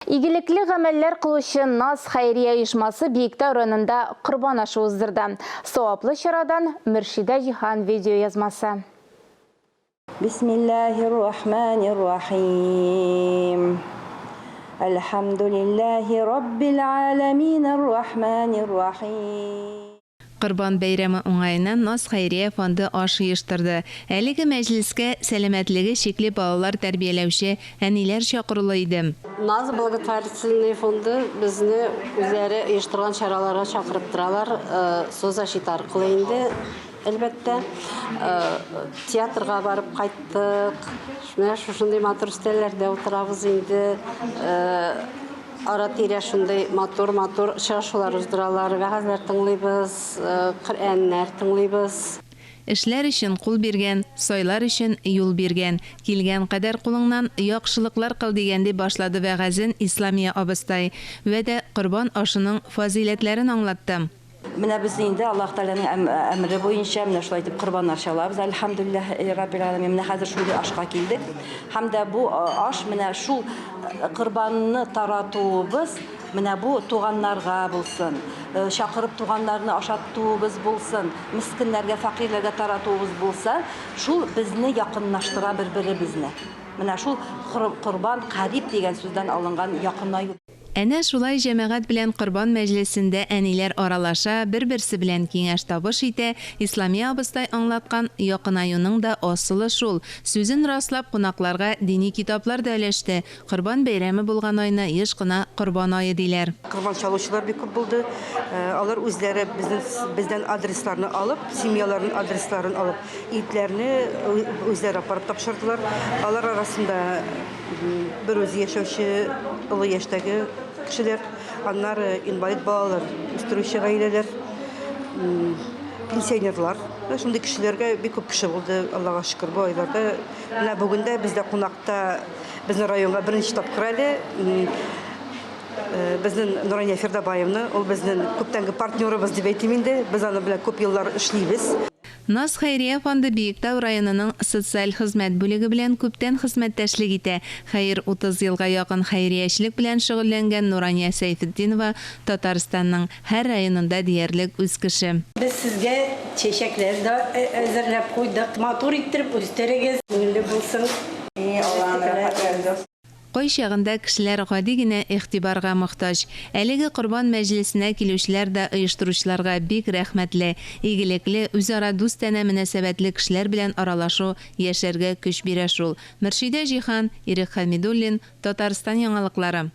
Игіліклі ғамәлләр қылушы НАС хайрия ұйышмасы Биіктау районында құрбан ашы уздырды. Сауаплы шарадан Мөршидә Җихан видео язмасы. Бисмиллахир-рахманир-рахим. Алхамдулиллахи раббил аламин ар-рахманир-рахим. Құрбан бәйрәме уңайынан НАС хайрия фонды аш ұйыштырды. Әлеге мәжлескә сәламәтлеге шикле балалар тәрбияләүче әниләр чакырылы иде. НАС благотворительный фонды безне үзләре оештырган чараларга чакырып торалар. Соцзащит аркылы инде әлбәттә театрга барып кайттык. Шундай матур өстәлләрдә утырабыз инде. Ара-тирә шундай матур чыгышулар уздыралар, вәгазьләр тыңлыйбыз, Коръәннәр тыңлыйбыз. Эшләр өчен кул биргән, сайлар өчен юл биргән. Килгән кадәр кулыңнан яхшылыклар кыл дигәнди башлады вәгазен Исламия абыстай. Вәдә корбан ашының фазиләтләрен аңлатты. Менә без инде Аллаһ Тәгаләнең әмре буенча менә шулай итеп корбаннар чалабыз. Әлхәмдүлиллаһи раббил аламин. Менә хәзер шундый ашка килдек. Һәм дә бу аш менә шул корбанны таратуыбыз менә бу туганнарга булсын. Чакырып туганнарны ашатуыбыз булсын. Мискиннәргә, фәкыйрьләргә таратуыбыз булса, шул безне якынлаштыра бер-беребезне. Менә шул корбан кариб дигән сүздән алынган якынаю. Әнә шулай җәмәгать белән корбан мәҗлесендә әниләр аралаша, бер-берсе белән киңәш табыш итә. Исламия абыстай аңлаткан якынаюның да асылы шул. Сүзен раслап кунакларга дини китаплар да өләште. Корбан бәйрәме булган айны еш кына корбан айы диләр. Корбан чалучылар бик күп булды. Алар үзләре бездән адресларны алып, семьяларның адресларын алып, итләрне үзләре апарып тапшырдылар. Алар арасында бер үзе яшәүче олы яшьтәге кешеләр, аннары инвалид балалар, үстерүче гаиләләр, пенсионерлар. Шундый кешеләргә бик күп кеше булды, Аллаһка шөкер, бу айларда. Менә бүген дә бездә кунакта безнең районга беренче тапкыр әле безнең Нурания Фердабаевна, ул безнең күптәнге партнерыбыз дип әйтим инде. Без аны белән күп еллар эшлибез. НАС хайрия фонды Биектау районының социаль хезмәт бүлеге белән күптән хезмәттәшлек итә. Хәер 30 елга якын хайриячелек белән шөгыльләнгән Нурания Сәйфетдинова Татарстанның һәр районында диярлек үз кеше. Без сезгә чәчәкләр дә әзерләп куйдык. Матур иттереп үстерегез. Күңелле булсын. Кой чагында кешеләр гади генә игътибарга мохтаҗ. Әлеге корбан мәҗлесенә килүчеләр дә оештыручыларга бик рәхмәтле. Игелекле, үзара дустана мөнәсәбәтле кешеләр белән аралашу яшәргә көч бирә шул. Мөршидә Җихан, Ирек Хәмидуллин, Татарстан яңалыклары.